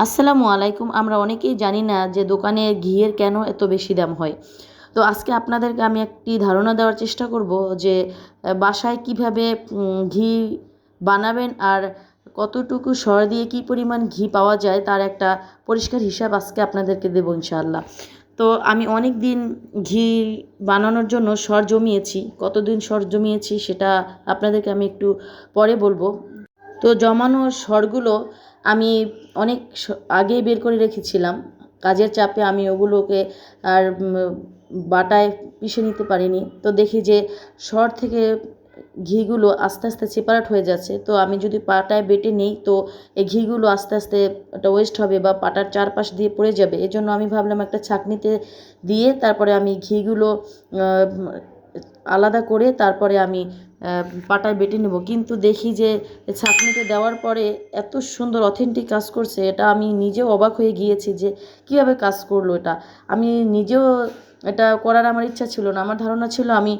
আসসালামু আলাইকুম। আমরা অনেকেই জানি না যে দোকানে ঘিয়ের কেন এত বেশি দাম হয়। তো আজকে আপনাদেরকে আমি একটি ধারণা দেওয়ার চেষ্টা করব যে বাসায় কিভাবে ঘি বানাবেন আর কতটুকু সর দিয়ে কী পরিমাণ ঘি পাওয়া যায় তার একটা পরিষ্কার হিসাব আজকে আপনাদেরকে দেবো ইনশাআল্লাহ। তো আমি অনেক দিন ঘি বানানোর জন্য সর জমিয়েছি। কতদিন সর জমিয়েছি সেটা আপনাদেরকে আমি একটু পরে বলবো। তো জমানো সরগুলো আমি অনেক আগেই বের করে রেখেছিলাম। কাজের চাপে আমি ওগুলোকে আর বাটায় পিষে নিতে পারিনি। তো দেখি যে সর থেকে ঘিগুলো আস্তে আস্তে সেপারেট হয়ে যাচ্ছে। তো আমি যদি পাটায় বেটে নিই তো এই ঘিগুলো আস্তে আস্তে একটা ওয়েস্ট হবে বা পাটার চারপাশ দিয়ে পড়ে যাবে। এজন্য আমি ভাবলাম একটা ছাঁকনিতে দিয়ে তারপরে আমি ঘিগুলো আলাদা করে তারপরে আমি পাটায় বেটে নেব। কিন্তু দেখি যে ছাঁকনিতে দেওয়ার পরে এত সুন্দর অথেন্টিক কাজ করছে, এটা আমি নিজেও অবাক হয়ে গিয়েছি যে কীভাবে কাজ করলো এটা। আমি নিজেও এটা করার আমার ইচ্ছা ছিল না। আমার ধারণা ছিল আমি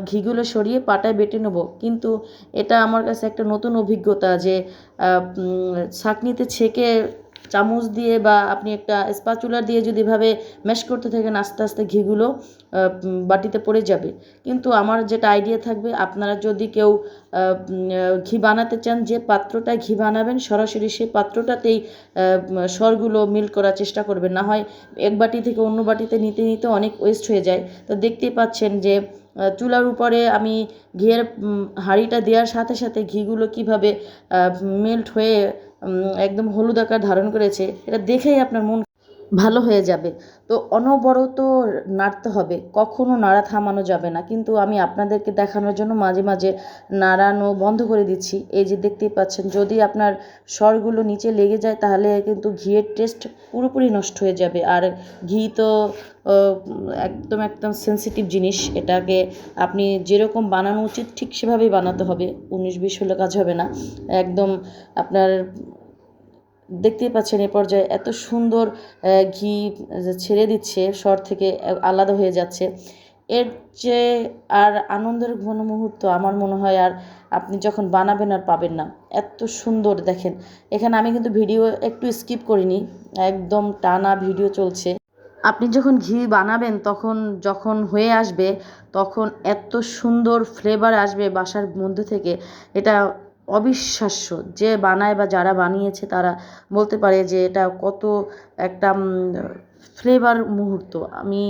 ঘিগুলো সরিয়ে পাটায় বেটে নেব, কিন্তু এটা আমার কাছে একটা নতুন অভিজ্ঞতা যে ছাঁকনিতে ছেঁকে চামচ দিয়ে বা আপনি একটা স্প্যাচুলা দিয়ে যদি এভাবে ম্যাশ করতে থাকেন আস্তে আস্তে ঘিগুলো বাটিতে পড়ে যাবে। কিন্তু আমার যেটা আইডিয়া থাকবে, আপনারা যদি কেউ ঘি বানাতে চান, যে পাত্রটায় ঘি বানাবেন সরাসরি সেই পাত্রটাতেই সরগুলো মিল্ক করার চেষ্টা করবেন। না হয় এক বাটি থেকে অন্য বাটিতে নিতে নিতে অনেক ওয়েস্ট হয়ে যায়। তো দেখতেই পাচ্ছেন যে চুলার উপরে আমি ঘিয়ের হাঁড়িটা দেওয়ার সাথে সাথে ঘিগুলো কীভাবে মেল্ট হয়ে একদম হলুদ আকার ধারণ করেছে, এটা দেখেই আপনার মন ভালো হয়ে যাবে। তো অনবরত নাড়তে হবে, কখনো নাড়া থামানো যাবে না। কিন্তু আমি আপনাদেরকে দেখানোর জন্য মাঝে মাঝে নাড়ানো বন্ধ করে দিচ্ছি। এই যে দেখতেই পাচ্ছেন, যদি আপনার সরগুলো নিচে লেগে যায় তাহলে কিন্তু ঘিয়ের টেস্ট পুরোপুরি নষ্ট হয়ে যাবে। আর ঘি তো একদম একদম সেন্সিটিভ জিনিস, এটাকে আপনি যেরকম বানানো উচিত ঠিক সেভাবেই বানাতে হবে। 19-20 হলে কাজ হবে না। একদম আপনার দেখতেই পাচ্ছেন এ পর্যায়ে এত সুন্দর ঘি ছেড়ে দিচ্ছে, সর থেকে আলাদা হয়ে যাচ্ছে। এর যে আর আনন্দের ঘন মুহূর্ত আমার মনে হয় আর আপনি যখন বানাবেন আর পাবেন না। এত সুন্দর দেখেন, এখানে আমি কিন্তু ভিডিও একটু স্কিপ করিনি, একদম টানা ভিডিও চলছে। আপনি যখন ঘি বানাবেন তখন যখন হয়ে আসবে তখন এত সুন্দর ফ্লেভার আসবে বাসার মধ্যে থেকে, এটা অবিশ্বাস্য। যে বানায় বা যারা বানিয়েছে তারা বলতে পারে যে এটা কত একটা ফ্লেভার মুহূর্ত। আমি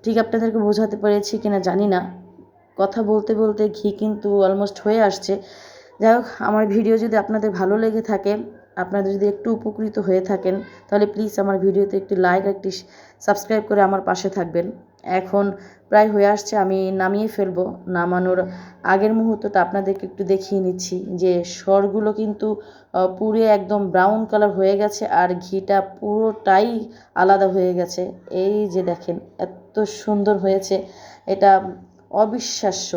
ঠিক আপনাদেরকে বোঝাতে পেরেছি কিনা জানি না। কথা বলতে বলতে ঘি কিন্তু অলমোস্ট হয়ে আসছে। যাই হোক, আমার ভিডিও যদি আপনাদের ভালো লেগে থাকে, আপনারা যদি একটু উপকৃত হয়ে থাকেন, তাহলে প্লিজ আমার ভিডিওতে একটি লাইক, একটি সাবস্ক্রাইব করে আমার পাশে থাকবেন। এখন প্রায় হয়ে আসছে, আমি নামিয়ে ফেলবো। নামানোর আগের মুহূর্তটা আপনাদেরকে একটু দেখিয়ে নিচ্ছি যে সরগুলো কিন্তু পুরো একদম ব্রাউন কালার হয়ে গেছে আর ঘিটা পুরোটাই আলাদা হয়ে গেছে। এই যে দেখেন এত সুন্দর হয়েছে, এটা অবিশ্বাস্য।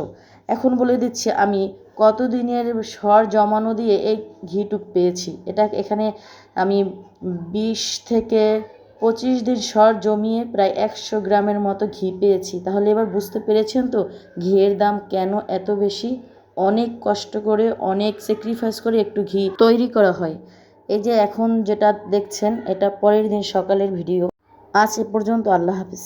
এখন বলে দিচ্ছি আমি কতদিনের সর জমানো দিয়ে এই ঘিটুক পেয়েছি। এটা এখানে আমি 20 থেকে 25 দিন সর জমিয়ে প্রায় 100 গ্রামের মতো ঘি পেয়েছি। তাহলে এবার বুঝতে পেরেছেন তো ঘিয়ের দাম কেন এত বেশি। অনেক কষ্ট করে, অনেক স্যাক্রিফাইস করে একটু ঘি তৈরি করা হয়। এই যে এখন যেটা দেখছেন এটা পরের দিন সকালের ভিডিও। আজ এ পর্যন্ত। আল্লাহ হাফিজ।